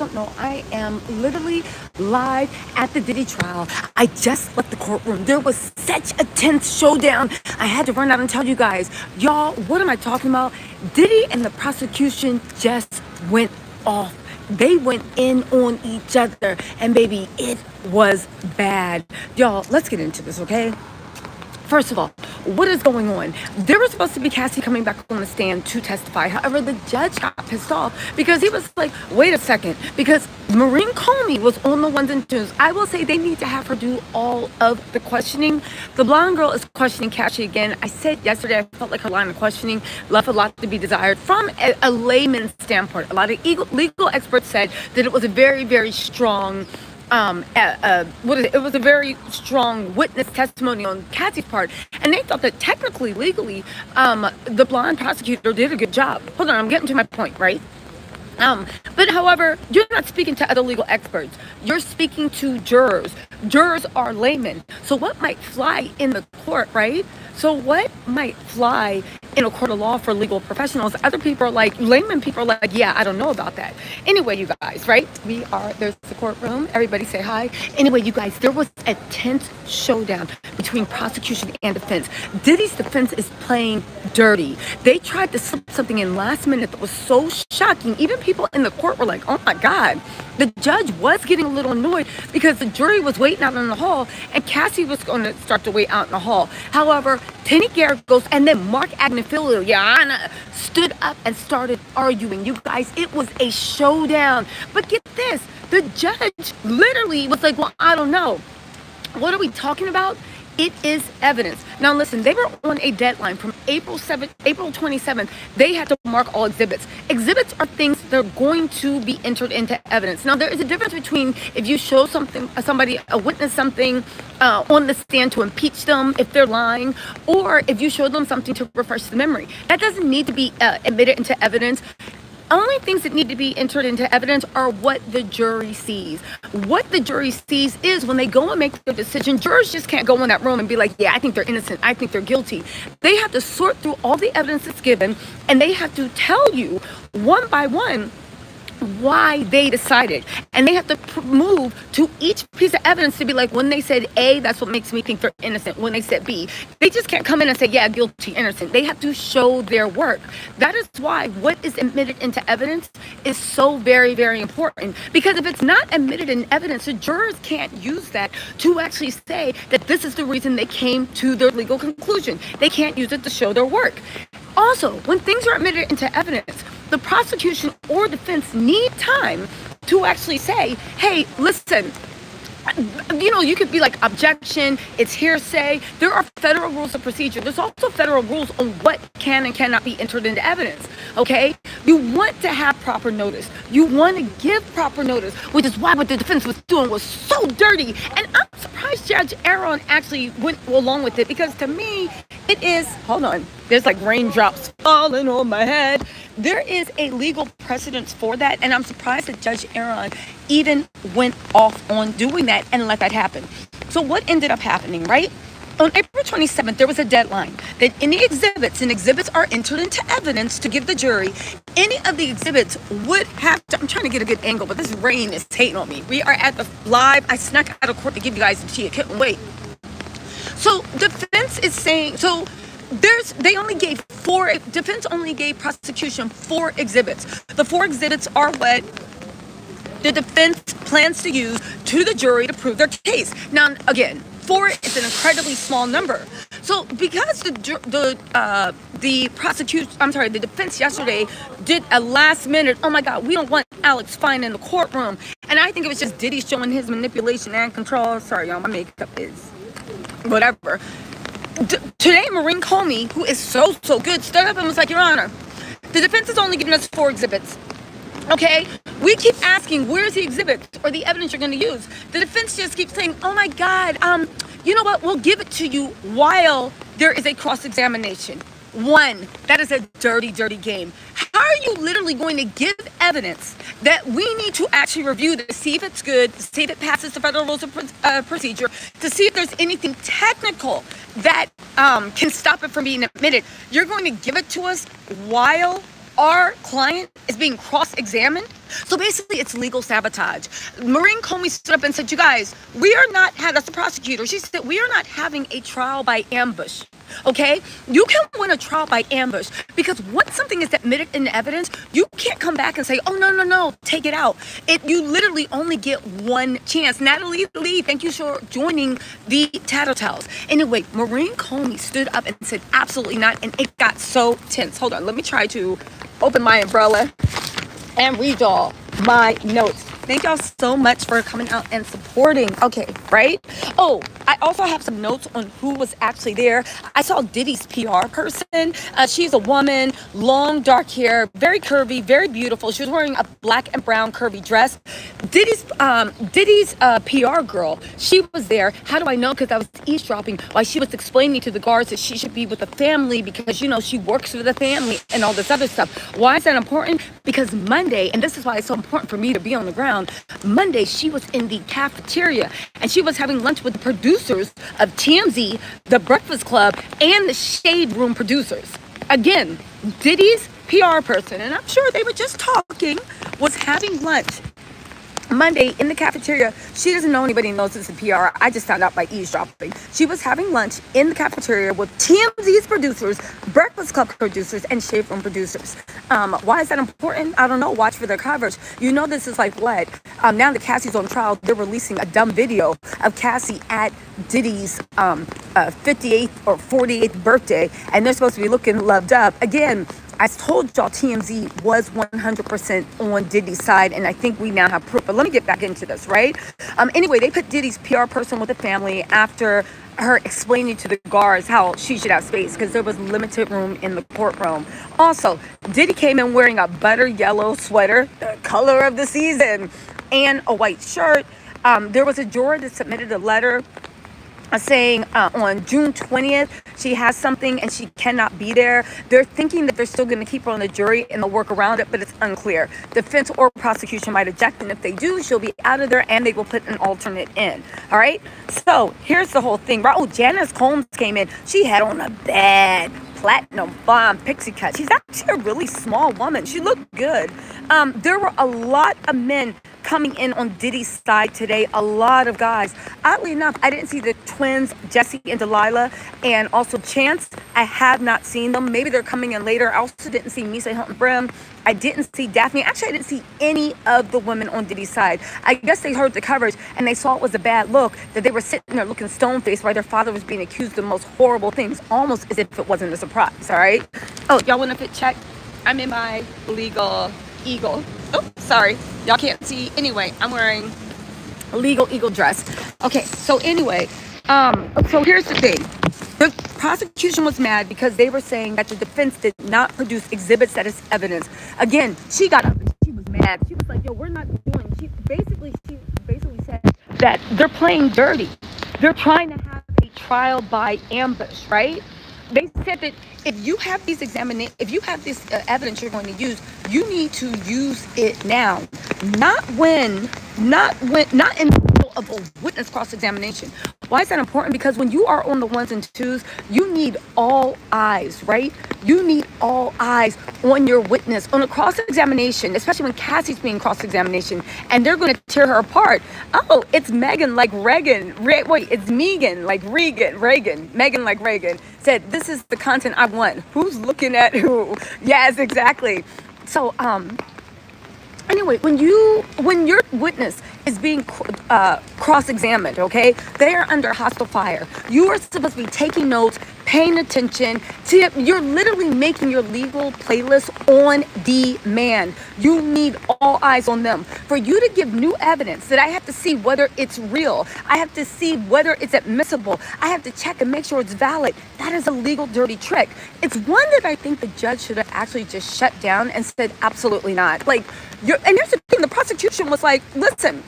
don't know, I am literally live at the Diddy trial. I just left the courtroom. There was such a tense showdown. I had to run out and tell you guys. Y'all, what am I talking about? Diddy and the prosecution just went off. They went in on each other. And baby, it was bad. Y'all, let's get into this, okay? First of all, what is going on? There was supposed to be Cassie coming back on the stand to testify. However, the judge got pissed off because he was like, wait a second, because Maureen Comey was on the ones and twos. I will say they need to have her do all of the questioning. The blonde girl is questioning Cassie again. I said yesterday, I felt like her line of questioning left a lot to be desired from a layman's standpoint. A lot of legal experts said that it was a very, very strong it was a very strong witness testimony on Cassie's part, and they thought that technically, legally, the blonde prosecutor did a good job. Hold on, I'm getting to my point, right? But however, you're not speaking to other legal experts. You're speaking to jurors. Jurors are laymen. So what might fly in the court, right? So what might fly in a court of law for legal professionals? Other people are like, layman people are like, yeah, I don't know about that. Anyway, you guys, right? There's the courtroom. Everybody say hi. Anyway, you guys, there was a tense showdown between prosecution and defense. Diddy's defense is playing dirty. They tried to slip something in last minute that was so shocking. Even people in the court were like, oh my God. The judge was getting a little annoyed because the jury was waiting out in the hall and Cassie was going to start to wait out in the hall. However, Tenny Garrett goes and then Mark Agnifilo, stood up and started arguing. You guys, it was a showdown. But get this, the judge literally was like, well, I don't know. What are we talking about? It is evidence. Now listen, they were on a deadline from April 27th. They had to mark all exhibits. Exhibits are things that are going to be entered into evidence. Now there is a difference between if you show a witness something on the stand to impeach them if they're lying, or if you show them something to refresh the memory. That doesn't need to be admitted into evidence. Only things that need to be entered into evidence are what the jury sees. What the jury sees is when they go and make their decision, jurors just can't go in that room and be like, yeah, I think they're innocent. I think they're guilty. They have to sort through all the evidence that's given, and they have to tell you one by one why they decided, and they have to move to each piece of evidence to be like, when they said A, that's what makes me think they're innocent. When they said B, they just can't come in and say, yeah, guilty, innocent. They have to show their work. That is why what is admitted into evidence is so very, very important, because if it's not admitted in evidence, the jurors can't use that to actually say that this is the reason they came to their legal conclusion. They can't use it to show their work. Also, when things are admitted into evidence, the prosecution or defense need time to actually say, hey, listen, you could be like, objection, it's hearsay. There are federal rules of procedure. There's also federal rules on what can and cannot be entered into evidence, okay? You want to have proper notice. You want to give proper notice, which is why what the defense was doing was so dirty. And I'm surprised Judge Aaron actually went along with it, because to me, it is, hold on, there's like raindrops falling on my head. There is a legal precedence for that, and I'm surprised that Judge Aaron even went off on doing that and let that happen. So what ended up happening, right? On April 27th, there was a deadline that any exhibits, and exhibits are entered into evidence to give the jury, any of the exhibits would have to, I'm trying to get a good angle, but this rain is hating on me. We are at the live, I snuck out of court to give you guys the tea, I couldn't wait. So defense is saying, they only gave defense only gave prosecution 4 exhibits. The 4 exhibits are what the defense plans to use to the jury to prove their case. Now, again, 4 is an incredibly small number. So because the defense yesterday did a last minute, oh my God, we don't want Alex Fine in the courtroom. And I think it was just Diddy showing his manipulation and control. Sorry, y'all, my makeup is whatever. Today, Maureen Comey, who is so good, stood up and was like, Your Honor, the defense has only given us 4 exhibits. Okay? We keep asking, where's the exhibit or the evidence you're going to use? The defense just keeps saying, oh my God, you know what? We'll give it to you while there is a cross-examination. That is a dirty, dirty game. How are you literally going to give evidence that we need to actually review to see if it's good, to see if it passes the federal rules of procedure, to see if there's anything technical that can stop it from being admitted? You're going to give it to us while our client is being cross-examined. So basically, it's legal sabotage. Maureen Comey stood up and said, you guys, we are not, that's the prosecutor. She said, we are not having a trial by ambush. Okay? You can win a trial by ambush because once something is admitted in evidence, you can't come back and say, oh, no, take it out. You literally only get one chance. Natalie Lee, thank you for joining the Tattletales. Anyway, Maureen Comey stood up and said, absolutely not. And it got so tense. Hold on. Let me try to open my umbrella and read y'all my notes. Thank y'all so much for coming out and supporting. Okay, right? Oh, I also have some notes on who was actually there. I saw Diddy's PR person. She's a woman, long dark hair, very curvy, very beautiful. She was wearing a black and brown curvy dress. Diddy's PR girl, she was there. How do I know? Because I was eavesdropping while she was explaining to the guards that she should be with the family because, you know, she works for the family and all this other stuff. Why is that important? Because Monday, and this is why it's so important for me to be on the ground, Monday, she was in the cafeteria and she was having lunch with the producers of TMZ, the Breakfast Club, and the Shade Room producers. Again, Diddy's PR person, and I'm sure they were just talking, was having lunch Monday in the cafeteria. She doesn't know anybody knows this is PR. I just found out by eavesdropping. She was having lunch in the cafeteria with TMZ's producers, Breakfast Club producers, and Shade Room producers. Why is that important? I don't know. Watch for their coverage. You know this is like what? Now that Cassie's on trial, they're releasing a dumb video of Cassie at Diddy's 58th or 48th birthday, and they're supposed to be looking loved up. Again, I told y'all TMZ was 100% on Diddy's side, and I think we now have proof. But let me get back into this, right? Anyway, they put Diddy's PR person with the family after her explaining to the guards how she should have space because there was limited room in the courtroom. Also, Diddy came in wearing a butter yellow sweater, the color of the season, and a white shirt. There was a juror that submitted a letter saying on June 20th, she has something and she cannot be there. They're thinking that they're still going to keep her on the jury and they'll work around it, but it's unclear. Defense or prosecution might object, and if they do, she'll be out of there and they will put an alternate in. All right? So here's the whole thing. Oh, Janice Combs came in. She had on a bad platinum bomb pixie cut. She's actually a really small woman. She looked good. There were a lot of men coming in on Diddy's side today, a lot of guys. Oddly enough, I didn't see the twins, Jesse and Delilah, and also Chance. I have not seen them. Maybe they're coming in later. I also didn't see Misa Hilton Brim. I didn't see Daphne. Actually, I didn't see any of the women on Diddy's side. I guess they heard the coverage and they saw it was a bad look, that they were sitting there looking stone-faced while their father was being accused of the most horrible things, almost as if it wasn't a surprise, all right? Oh, y'all want a fit check? I'm in my legal eagle. Oh, sorry. Y'all can't see. Anyway, I'm wearing a legal eagle dress. Okay, so anyway, so here's the thing. The prosecution was mad because they were saying that the defense did not produce exhibits that is evidence. Again, she got up and she was mad. She was like, yo, we're not doing. She basically said that they're playing dirty. They're trying to have a trial by ambush, right? They said that if you have these evidence you're going to use, you need to use it now, not in the middle of a witness cross-examination. Why is that important? Because when you are on the ones and twos, you need all eyes, right? You need all eyes on your witness, on a cross-examination, especially when Cassie's being cross-examination, and they're going to tear her apart. Oh, it's Megan like Reagan. It's Megan like Reagan. Megan like Reagan said, this is the content I want. Who's looking at who? Yes, exactly. So, anyway, when your witness is being cross-examined, okay, they are under hostile fire. You are supposed to be taking notes, paying attention. You're literally making your legal playlist on demand. You need all eyes on them. For you to give new evidence that I have to see whether it's real, I have to see whether it's admissible, I have to check and make sure it's valid. That is a legal dirty trick. It's one that I think the judge should have actually just shut down and said, absolutely not. And here's the thing, the prosecution was like, listen,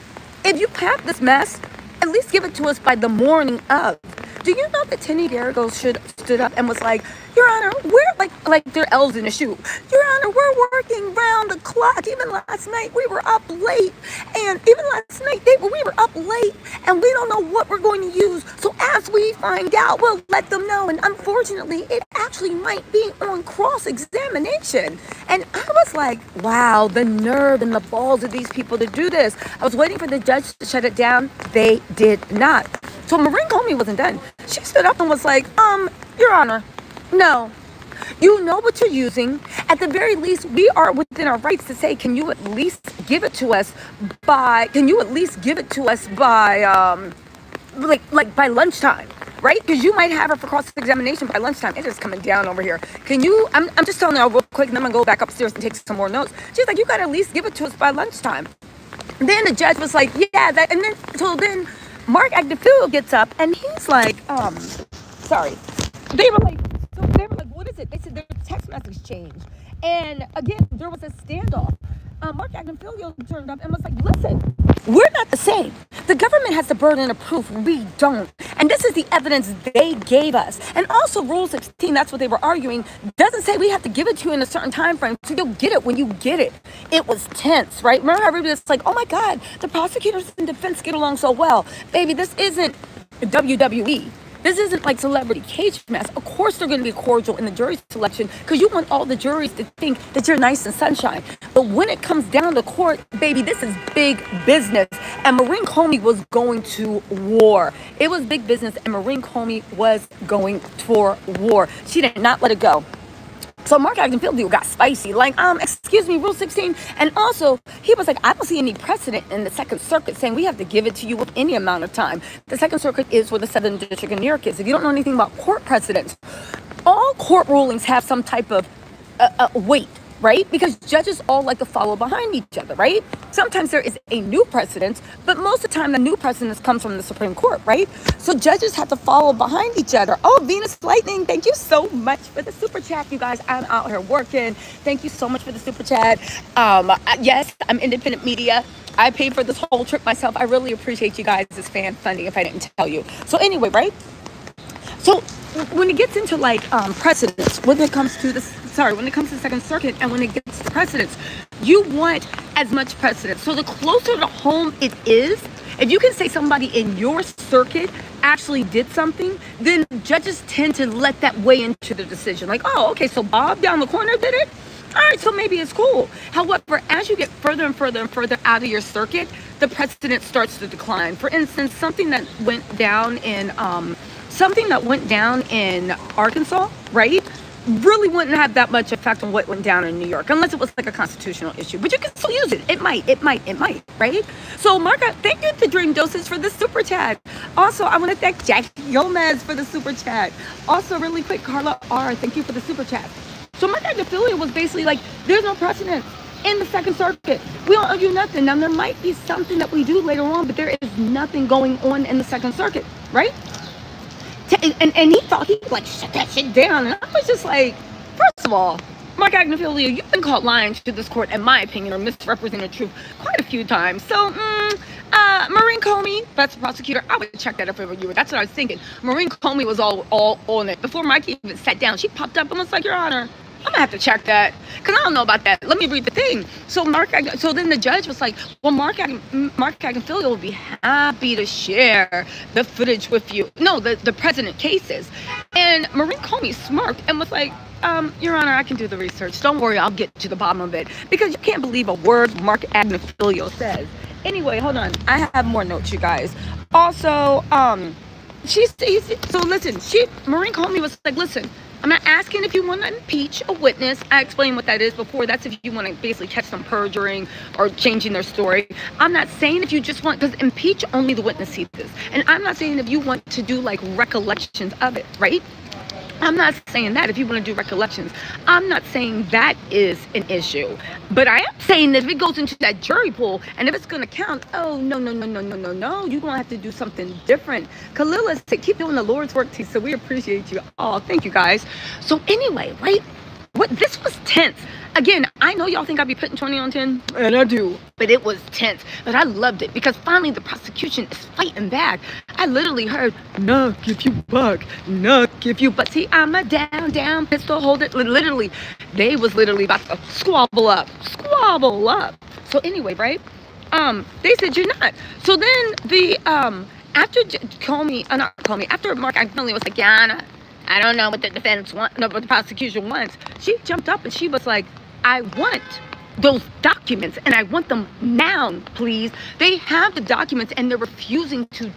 if you have this mess, at least give it to us by the morning of. Do you know that Tenny Garrigo stood up and was like, Your Honor, we're like they're elves in a shoe. Your Honor, we're working round the clock. Even last night we were up late, and even last night we were up late, and we don't know what we're going to use. So as we find out, we'll let them know. And unfortunately, it actually might be on cross-examination. And I was like, wow, the nerve and the balls of these people to do this. I was waiting for the judge to shut it down. They did not. So Maureen Comey wasn't done. She stood up and was like, Your Honor, no. You know what you're using. At the very least, we are within our rights to say, can you at least give it to us by by lunchtime, right? Because you might have her for cross-examination by lunchtime. It is coming down over here. Can you, I'm just telling you real quick, and then I'm going to go back upstairs and take some more notes. She's like, you got to at least give it to us by lunchtime. Then the judge was like, yeah, that, and then Mark Agnifilo gets up and he's like, sorry. They were like, what is it? They said their text message changed. And again, there was a standoff. Mark Agnifilo turned up and was like, listen, we're not the same. The government has the burden of proof. We don't. And this is the evidence they gave us. And also Rule 16, that's what they were arguing, doesn't say we have to give it to you in a certain time frame. So you'll get it when you get it. It was tense, right? Remember how everybody was like, oh my God, the prosecutors and defense get along so well. Baby, this isn't WWE. This isn't like Celebrity Cage Match. Of course they're going to be cordial in the jury selection because you want all the juries to think that you're nice and sunshine. But when it comes down to court, baby, this is big business. And Maureen Comey was going to war. It was big business, and Maureen Comey was going for war. She did not let it go. So Mark Agnifilo got spicy, like, excuse me, Rule 16. And also, he was like, I don't see any precedent in the Second Circuit saying we have to give it to you with any amount of time. The Second Circuit is where the Southern District of New York is. If you don't know anything about court precedents, all court rulings have some type of weight, right? Because judges all like to follow behind each other, right? Sometimes there is a new precedent, but most of the time the new precedent comes from the Supreme Court, right? So judges have to follow behind each other. Oh, Venus Lightning, thank you so much for the super chat, you guys. I'm out here working. Thank you so much for the super chat. Yes, I'm independent media. I paid for this whole trip myself. I really appreciate you guys' fan funding if I didn't tell you. So anyway, right? So when it gets into like precedents, when it comes to the Second Circuit and when it gets to precedents, you want as much precedent. So the closer to home it is, if you can say somebody in your circuit actually did something, then judges tend to let that weigh into the decision. Like, oh, okay, so Bob down the corner did it? All right, so maybe it's cool. However, as you get further and further and further out of your circuit, the precedent starts to decline. For instance, something that went down in Arkansas, right, really wouldn't have that much effect on what went down in New York, unless it was like a constitutional issue. But you can still use it. It might, right? So, Marca, thank you to Dream Dosage for the super chat. Also, I want to thank Jackie Gomez for the super chat. Also, really quick, Carla R, thank you for the super chat. So, Mark Agnifilo was basically like, there's no precedent in the Second Circuit. We don't argue nothing. Now, there might be something that we do later on, but there is nothing going on in the Second Circuit, right? And he thought he'd like shut that shit down. And I was just like, first of all, Mark Agnifilo, you've been caught lying to this court, in my opinion, or misrepresenting the truth quite a few times. So, Maureen Comey, that's the prosecutor. I would check that if I were you. That's what I was thinking. Maureen Comey was all on it. Before Mike even sat down, she popped up and was like, Your Honor, I'm gonna have to check that because I don't know about that. Let me read the thing. So then the judge was like, well, Mark Agnifilo will be happy to share the footage with you. No, the precedent cases. And Maureen Comey smirked and was like, Your Honor, I can do the research. Don't worry, I'll get to the bottom of it. Because you can't believe a word Mark Agnifilo says. Anyway, hold on. I have more notes, you guys. Also, Maureen Comey was like, listen, I'm not asking if you want to impeach a witness. I explained what that is before. That's if you want to basically catch them perjuring or changing their story. I'm not saying if you just want, because impeach only the witness sees this. And I'm not saying if you want to do like recollections of it, right? I'm not saying that if you want to do recollections. I'm not saying that is an issue. But I am saying that if it goes into that jury pool and if it's going to count, oh, no. You're going to have to do something different. Kalila said, keep doing the Lord's work, T. So we appreciate you all. Thank you, guys. So anyway, right? What this was tense. Again, I know y'all think I be putting 20 on 10, and I do, but it was tense. But I loved it because finally the prosecution is fighting back. I literally heard, knock if you buck, knock if you buck. See, I'm a down pistol holder. Literally, they was literally about to squabble up. So anyway, right? They said you're not. So then the after Mark Anthony was like, yeah, I don't know what the defense want, no, what the prosecution wants. She jumped up and she was like, I want those documents and I want them now, please. They have the documents and they're refusing to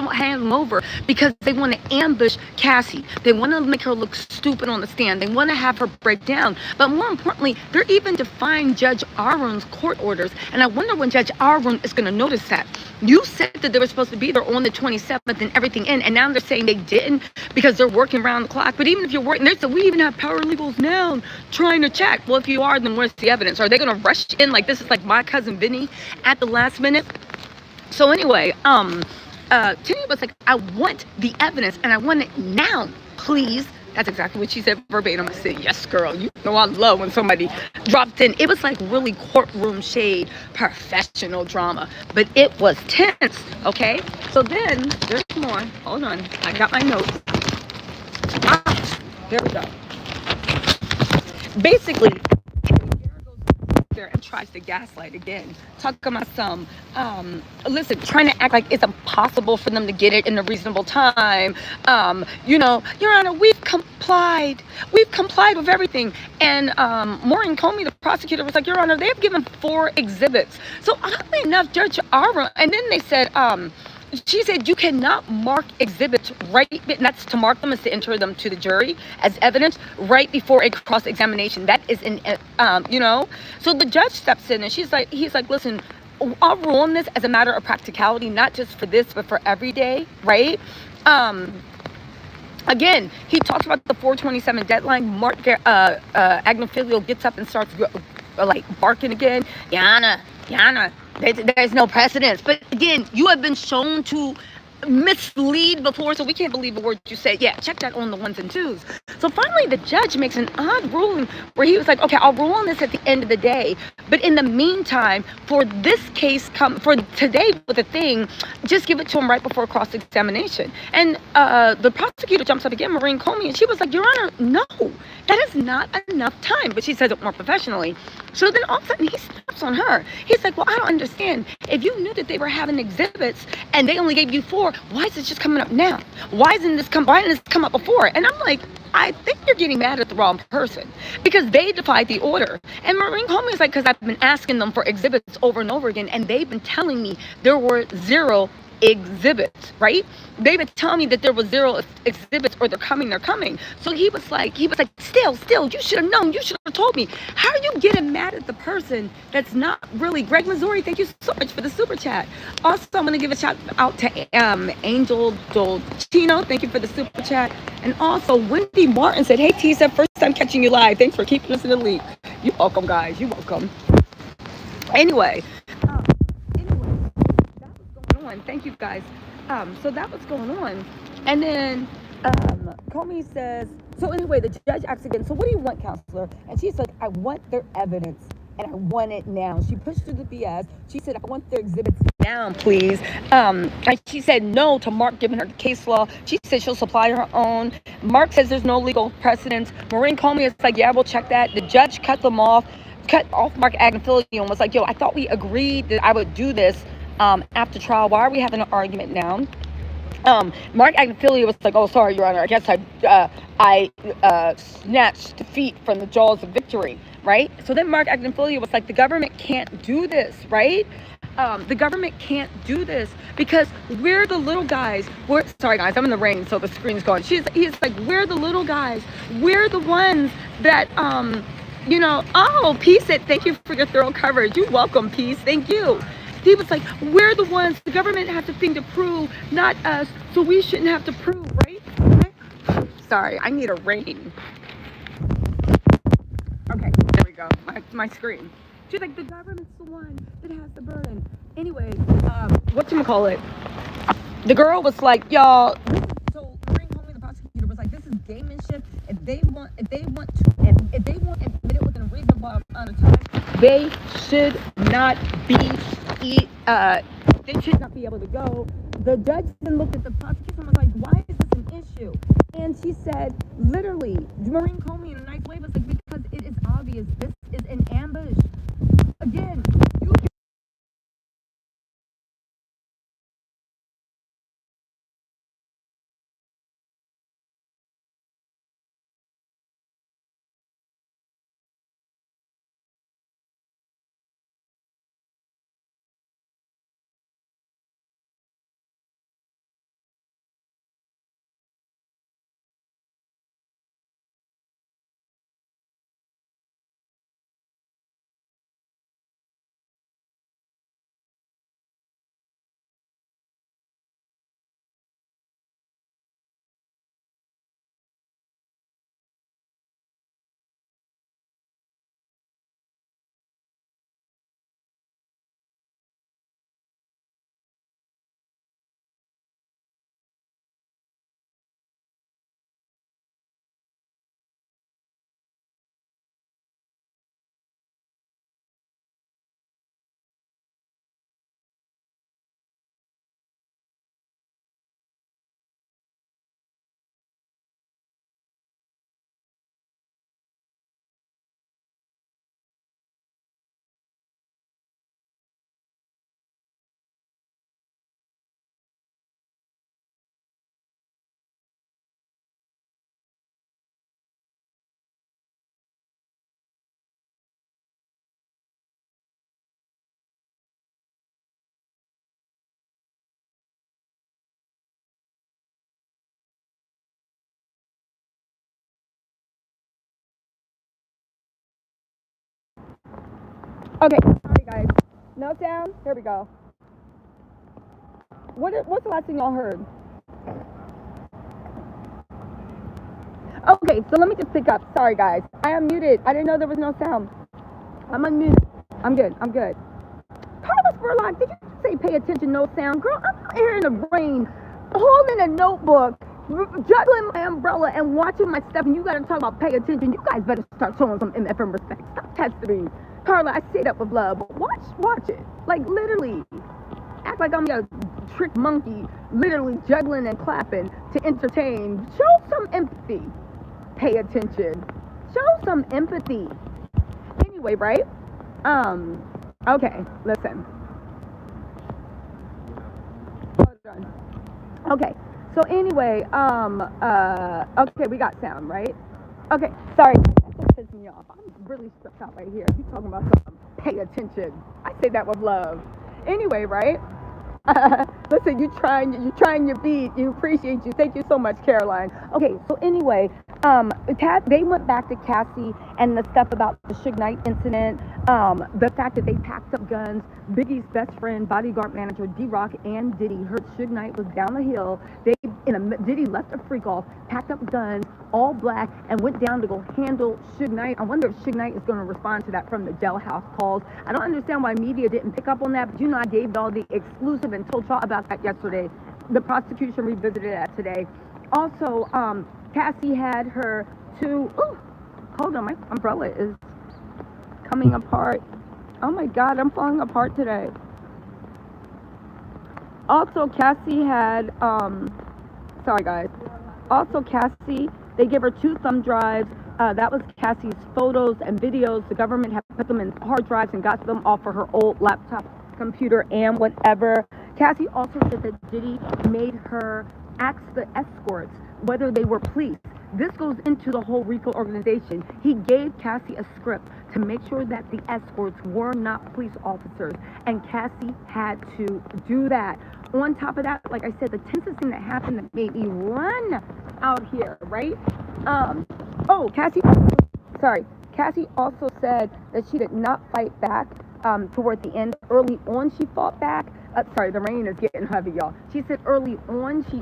hand them over because they want to ambush Cassie. They want to make her look stupid on the stand. They want to have her break down. But more importantly, they're even defying Judge Aaron's court orders. And I wonder when Judge Aaron is going to notice that. You said that they were supposed to be there on the 27th and everything in, and now they're saying they didn't because they're working around the clock. But even if you're working, they said we even have paralegals now trying to check. Well, if you are, then where's the evidence? Are they going to rush in like this is like my cousin Vinny at the last minute? So anyway, Tini was like, I want the evidence and I want it now, please. That's exactly what she said verbatim. I said, yes, girl. You know I love when somebody dropped in. It was like really courtroom shade, professional drama. But it was tense, okay? So then, there's more. Hold on. I got my notes. There we go. Basically, there and tries to gaslight again. Talking about some, listen, trying to act like it's impossible for them to get it in a reasonable time. Your Honor, we've complied with everything. And Maureen Comey, the prosecutor, was like, Your Honor, they've given 4 exhibits. So oddly enough, Judge Aaron, and then they said, she said you cannot mark exhibits right, and that's to mark them is to enter them to the jury as evidence right before a cross-examination. That is So the judge steps in and he's like, listen, I'll rule on this as a matter of practicality, not just for this, but for every day, right? Again, he talks about the 427 deadline. Mark Agnifilio gets up and starts barking again. Yana, there's no precedence. But again, you have been shown to mislead before, so we can't believe the word you said. Yeah, check that on the 1s and 2s. So finally, the judge makes an odd ruling where he was like, okay, I'll rule on this at the end of the day. But in the meantime, for this case, for today with the thing, just give it to him right before cross-examination. And the prosecutor jumps up again, Maureen Comey, and she was like, Your Honor, no, that is not enough time. But she says it more professionally. So then all of a sudden he snaps on her. He's like, well, I don't understand. If you knew that they were having exhibits and they only gave you 4, why is this just coming up now? Why didn't this come up before? And I'm like, I think you're getting mad at the wrong person because they defied the order. And Maureen Comey is like, because I've been asking them for exhibits over and over again, and they've been telling me there were 0 exhibits, right? They've been telling me that there was 0 exhibits or they're coming. So he was like, still, you should have known. You should have told me. How are you getting mad at the person that's not really? Greg Missouri, thank you so much for the super chat. Also, I'm going to give a shout out to Angel Dolcino. Thank you for the super chat. And also, Wendy Martin said, hey, T, said, first time catching you live. Thanks for keeping us in the lead. You're welcome, guys. You're welcome. Anyway, thank you guys. So that was going on. And then Comey says, so anyway, the judge asks again, so what do you want, counselor? And she's like, I want their evidence and I want it now. She pushed through the BS. She said, I want their exhibits now, please. And she said no to Mark giving her the case law. She said she'll supply her own. Mark says there's no legal precedence. Maureen Comey is like, yeah, we'll check that. The judge cut off Mark Agnifilio and was like, yo, I thought we agreed that I would do this after trial. Why are we having an argument now? Mark Agnifilio was like, oh, sorry, Your Honor, I guess I snatched defeat from the jaws of victory, right? So then Mark Agnifilio was like, the government can't do this, right? The government can't do this because we're the little guys. Sorry, guys, I'm in the rain, so the screen's going. He's like, we're the little guys. We're the ones that, Peace said, thank you for your thorough coverage. You're welcome, Peace. Thank you. He was like, we're the ones, the government has the thing to prove, not us, so we shouldn't have to prove, right? Okay. Sorry, I need a rain. Okay, there we go, my screen. She's like, the government's the one that has the burden. Anyway, whatchamacallit? The girl was like, y'all, so Maureen Comey, the prosecutor, was like, this is gamemanship. If they want They should not be, they should not be able to go. The judge then looked at the prosecution and was like, why is this an issue? And she said, literally, Maureen Comey in a nice way was like, because it is obvious this is an ambush. Again, you Okay, sorry guys. Meltdown. Here we go. What's the last thing y'all heard? Okay, so let me just pick up. Sorry guys. I am muted. I didn't know there was no sound. I'm unmuted. I'm good. Carlos Burlock, did you say pay attention, no sound? Girl, I'm out here in the rain, holding a notebook, juggling my umbrella and watching my stuff, and you gotta talk about pay attention. You guys better start showing some MFM respect. Stop testing me. Carla, I say that with love, but watch it. Like, literally. Act like I'm a trick monkey, literally juggling and clapping to entertain. Show some empathy. Pay attention. Show some empathy. Anyway, right? Okay, listen. Hold on. Okay, so anyway, okay, we got sound, right? Okay, sorry, that just pissed me off. I'm really stressed out right here. You talking about something? Pay attention. I say that with love. Anyway, right? Listen, you're trying your beat. You appreciate you. Thank you so much, Caroline. Okay, so anyway, they went back to Cassie and the stuff about the Suge Knight incident, the fact that they packed up guns. Biggie's best friend, bodyguard manager, D-Rock and Diddy heard Suge Knight was down the hill. Diddy left a freak off, packed up guns, all black, and went down to go handle Suge Knight. I wonder if Suge Knight is going to respond to that from the jailhouse calls. I don't understand why media didn't pick up on that, but I gave y'all the exclusive and told y'all about that yesterday. The prosecution revisited that today. Also, Cassie had her two. Ooh, hold on, my umbrella is coming apart. Oh my God, I'm falling apart today. Also, Cassie had, sorry guys. Also, Cassie, they gave her 2 thumb drives. That was Cassie's photos and videos. The government had put them in hard drives and got them off of her old laptop, computer, and whatever. Cassie also said that Diddy made her ask the escorts whether they were police. This goes into the whole RICO organization. He gave Cassie a script to make sure that the escorts were not police officers, and Cassie had to do that. On top of that, like I said, the tensest thing that happened that made me run out here, right? Cassie also said that she did not fight back toward the end. Early on, she fought back. The rain is getting heavy, y'all. She said early on, she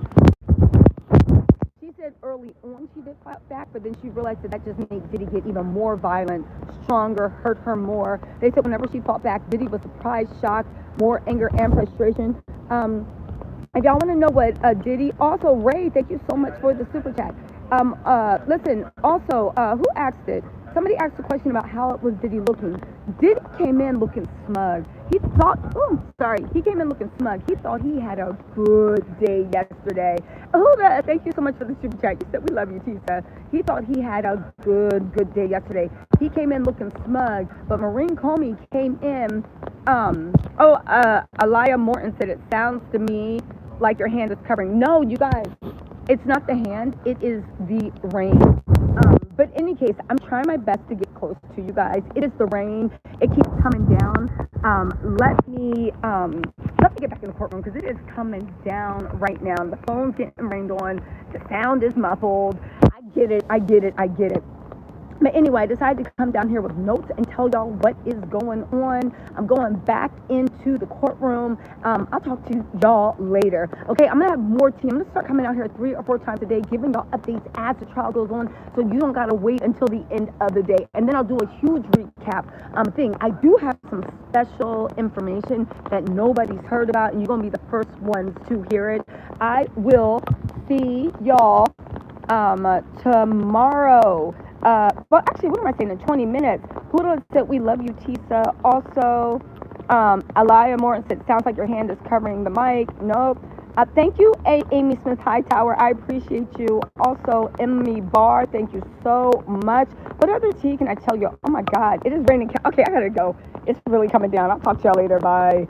did fight back, but then she realized that just made Diddy get even more violent, stronger, hurt her more. They said whenever she fought back, Diddy was surprised, shocked, more anger and frustration. If y'all want to know what Diddy, also Ray, thank you so much for the super chat. Listen, also, who asked it? Somebody asked a question about how was Diddy looking. Diddy came in looking smug. He came in looking smug. He thought he had a good day yesterday. Huda, thank you so much for the super chat. You said we love you, Tisa. He thought he had a good day yesterday. He came in looking smug, but Marine Comey came in. Aliyah Morton said, it sounds to me like your hand is covering. No, you guys, it's not the hand. It is the rain. But in any case, I'm trying my best to get close to you guys. It is the rain. It keeps coming down. Let me get back in the courtroom because it is coming down right now. The phone's getting rained on. The sound is muffled. I get it. But anyway, I decided to come down here with notes and tell y'all what is going on. I'm going back into the courtroom. I'll talk to y'all later. Okay, I'm going to have more tea. I'm going to start coming out here 3 or 4 times a day, giving y'all updates as the trial goes on, so you don't got to wait until the end of the day. And then I'll do a huge recap thing. I do have some special information that nobody's heard about, and you're going to be the first ones to hear it. I will see y'all tomorrow. Well, actually, what am I saying? In 20 minutes. Huda said, we love you, Tisa. Also, Aliyah Morton said, sounds like your hand is covering the mic. Nope. Thank you, Amy Smith Hightower. I appreciate you. Also, Emily Barr, thank you so much. What other tea can I tell you? Oh, my God. It is raining. Okay, I got to go. It's really coming down. I'll talk to y'all later. Bye.